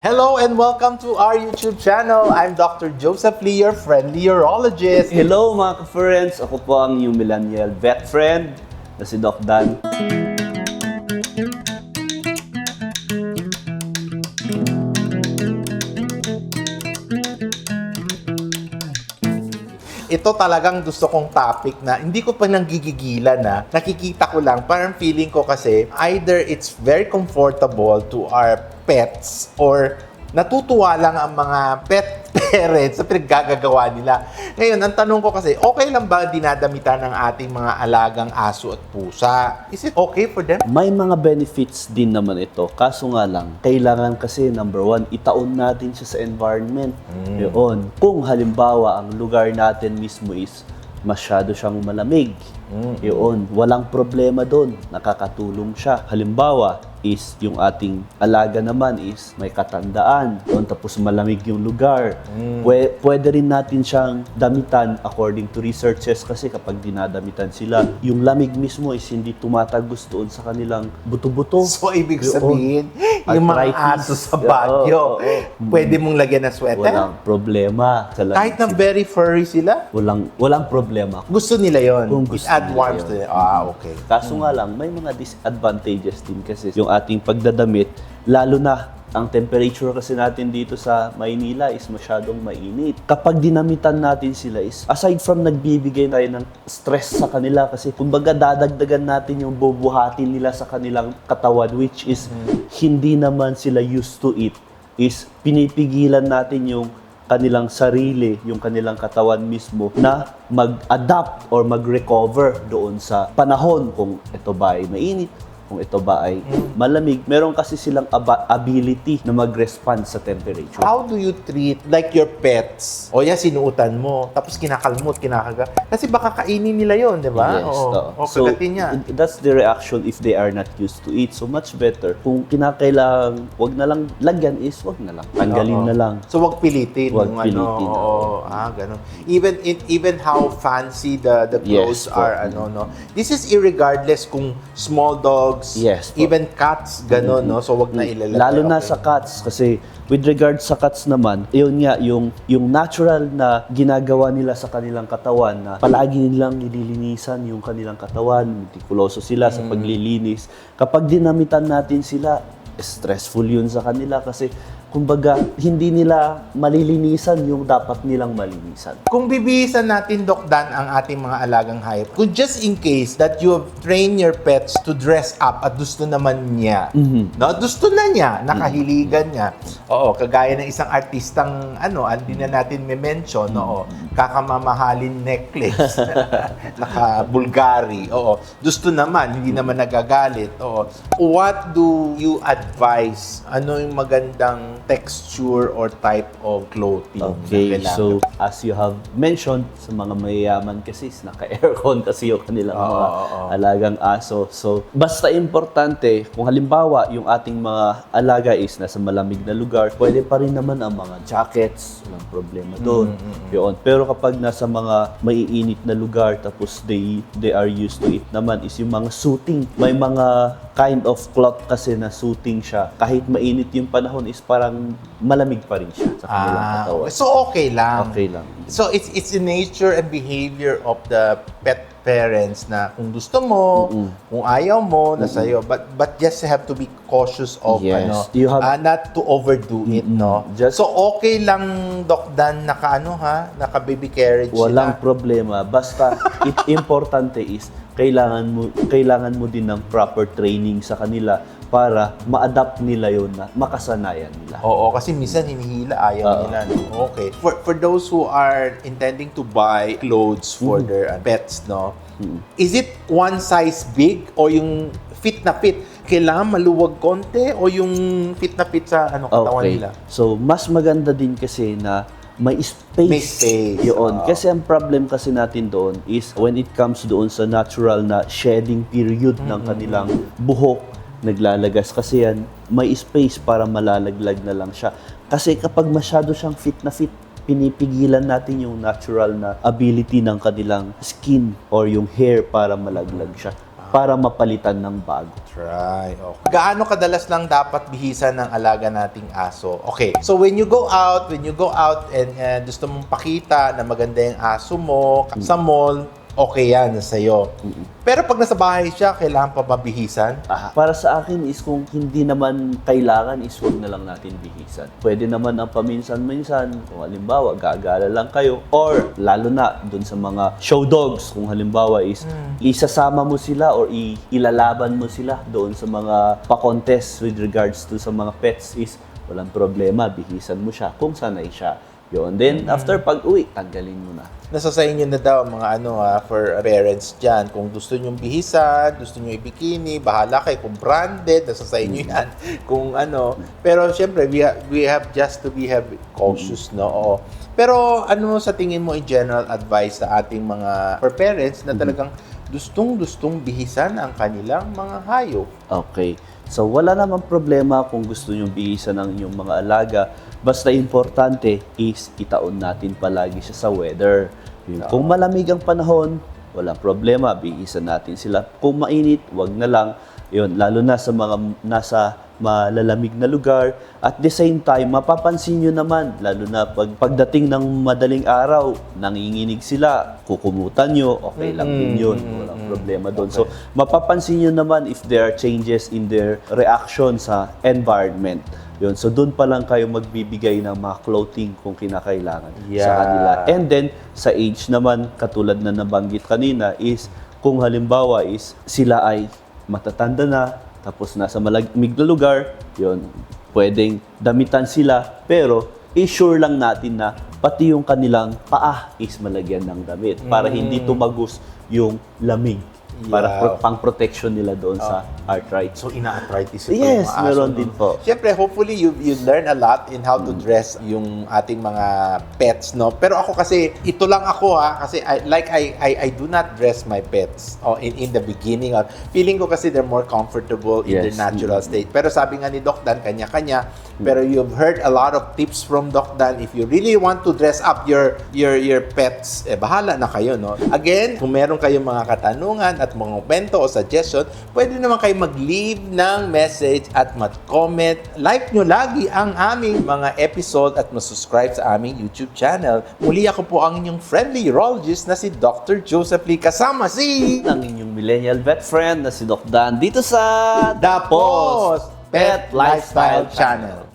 Hello and welcome to our YouTube channel. I'm Dr. Joseph Lee, your friendly urologist. Hello mga ka-friends! Ako po ang iyong millennial vet friend na si Doc Dan. Ito talagang gusto kong topic na hindi ko pa nanggigigilan na nakikita ko lang, parang feeling ko kasi either it's very comfortable to our pets or natutuwa lang ang mga pet parents sa pinaggagawa nila. Ngayon, ang tanong ko kasi, okay lang ba dinadamitan ng ating mga alagang aso at pusa? Is it okay for them? May mga benefits din naman ito. Kaso nga lang, kailangan kasi number one, itaon natin siya sa environment. Yun. Kung halimbawa, ang lugar natin mismo is masyado siyang malamig. Yun. Walang problema doon. Nakakatulong siya. Halimbawa, is yung ating alaga naman is may katandaan doon tapos malamig yung lugar. Pwede rin natin siyang damitan according to researches kasi kapag dinadamitan sila, yung lamig mismo is hindi tumatagos doon sa kanilang buto-buto. So, ibig sabihin, yung mga aso sa Baguio, pwede mong lagyan ng sweater? Walang problema sa lamig. Kahit na very furry sila? Walang problema. Gusto nila yon. Kung gusto It add nila warmth yun. to it. Ah, okay. Kaso nga lang, may mga disadvantages din kasi yung ating pagdadamit, lalo na ang temperature kasi natin dito sa Maynila is masyadong mainit. Kapag dinamitan natin sila is, aside from nagbibigay tayo ng stress sa kanila kasi kumbaga dadagdagan natin yung bubuhatin nila sa kanilang katawan which is hindi naman sila used to it, is pinipigilan natin yung kanilang sarili, yung kanilang katawan mismo na mag-adapt or mag-recover doon sa panahon kung ito ba ay mainit, kung ito ba ay malamig. Meron kasi silang ability na mag-respond sa temperature. How do you treat like your pets? O yan, sinuutan mo, tapos kinakalmot, kinakaga. Kasi baka kainin nila yon, di ba? Yes. O So, kagatin niya. that's the reaction if they are not used to it. So, much better. Kung kinakailangan, wag na lang lagyan is, wag na lang. Tanggalin na lang. So, wag pilitin. Wag yung pilitin, Ano, ganun. Even how fancy the clothes Yes, are, no. This is irregardless kung small dogs, Yes, po. even cats, ganun, no. So, wag na ilalagay. Lalo na Okay. sa cats kasi with regard sa cats naman, yun nga yung natural na ginagawa nila sa kanilang katawan na palagi nilang nililinisan yung kanilang katawan, meticuloso sila sa paglilinis. Kapag dinamitan natin sila, stressful yun sa kanila kasi kumbaga hindi nila malilinisan yung dapat nilang malinisan. Kung bibihisan natin, Doc Dan, ang ating mga alagang hayop, kung just in case that you have trained your pets to dress up at gusto naman niya, no? Gusto na niya, nakahiligan niya. Oo, kagaya ng isang artistang, hindi na natin mention, kakamamahalin necklace, naka-Bulgari, gusto naman, hindi naman nagagalit, What do you advise? Ano yung magandang texture or type of clothing Okay, na kailangan? so as you have mentioned, sa mga mayayaman kasi naka-aircon kasi yung kanilang mga alagang aso. So basta importante, kung halimbawa yung ating mga alaga is nasa malamig na lugar, pwede pa rin naman ang mga jackets, walang problema doon. Yun. Pero kapag nasa mga maiinit na lugar tapos they are used to it naman is yung mga suiting. May mga kind of cloth kasi na suiting siya. Kahit mainit yung panahon is parang malamig pa rin siya sa kanilang katawan. Okay. So, okay lang. Okay lang. So, it's the nature and behavior of the pet parents na kung gusto mo, kung ayaw mo, nasa iyo. But just have to be cautious of, Yes. You have- not to overdo it, no? Just- So, okay lang, Doc Dan, naka-baby carriage Walang sila. problema. Basta, importante is, kailangan mo din ng proper training sa kanila para ma-adapt nila yon na makasanayan nila. Oo, kasi minsan hinihila, ayaw nila. No? Okay. For those who are intending to buy clothes for their pets, no? Is it one size big o yung fit na fit? Kailangan maluwag konti o yung fit na fit sa katawan nila? So, mas maganda din kasi na may space. May space. Yun. Kasi ang problem kasi natin doon is when it comes doon sa natural na shedding period ng kanilang buhok, naglalagas kasi yan, may space para malalaglag na lang siya. Kasi kapag masyado siyang fit na fit, pinipigilan natin yung natural na ability ng kanilang skin or yung hair para malaglag siya. para mapalitan ng bago. Try. Okay. Gaano kadalas lang dapat bihisan ng alaga nating aso? Okay. So when you go out and gusto mong pakita na maganda yung aso mo sa mall, okay yan sa'yo. Pero pag nasa bahay siya, kailangan pa mabihisan? Para sa akin is kung hindi naman kailangan is huwag na lang natin bihisan. Pwede naman ang paminsan-minsan, kung halimbawa gagala lang kayo, or lalo na dun sa mga show dogs, kung halimbawa is isasama mo sila or ilalaban mo sila doon sa mga pa-contest with regards to sa mga pets is walang problema, bihisan mo siya kung sanay siya. Yun. Then, after pag-uwi, tanggalin mo na. Nasa sa inyo na daw mga for parents dyan. Kung gusto nyong bihisan, gusto nyo i-bikini, bahala kayo. Kung branded, nasa sa inyo yan. Kung Pero syempre, we have just to be cautious, no? Oo. Pero ano sa tingin mo in general advice sa ating mga for parents na talagang gustong bihisan ang kanilang mga hayop? Okay. So, wala namang problema kung gusto nyo bihisan ng inyong mga alaga. Basta importante is itaon natin palagi siya sa weather. Kung malamig ang panahon, walang problema, bihisan natin sila. Kung mainit, wag na lang. Yun, lalo na sa mga nasa malalamig na lugar. At the same time, mapapansin nyo naman, lalo na pagdating ng madaling araw, nanginginig sila, kukumutan nyo, okay lang din yun. Walang problema doon. So, mapapansin nyo naman if there are changes in their reaction sa environment. Yun. So, doon pa lang kayo magbibigay ng mga clothing kung kinakailangan sa kanila. And then, sa age naman, katulad na nabanggit kanina, is kung halimbawa is sila ay matatanda na, tapos nasa malamig na lugar, yun, pwedeng damitan sila, pero i-sure lang natin na pati yung kanilang paa is malagyan ng damit para hindi tumagos yung lamig. Para pang-protection nila doon sa arthritis. So, ina-arthritis ito Yes, yung mga aso, meron no? din po. Siyempre, hopefully, you learn a lot in how to dress yung ating mga pets, no? Pero ako kasi, ito lang ako kasi I do not dress my pets in the beginning. Feeling ko kasi they're more comfortable in their natural state. Pero sabi nga ni Doc Dan, kanya-kanya. Pero you've heard a lot of tips from Doc Dan. If you really want to dress up your pets, bahala na kayo, no? Again, kung meron kayong mga katanungan at mga komento o suggestion, pwede naman kayo mag-leave ng message at mag-comment. Like nyo lagi ang aming mga episode at mag-subscribe sa aming YouTube channel. Muli ako po ang inyong friendly urologist na si Dr. Joseph Lee, kasama si Ang inyong millennial vet friend na si Doc Dan dito sa The Post Pet Lifestyle Channel.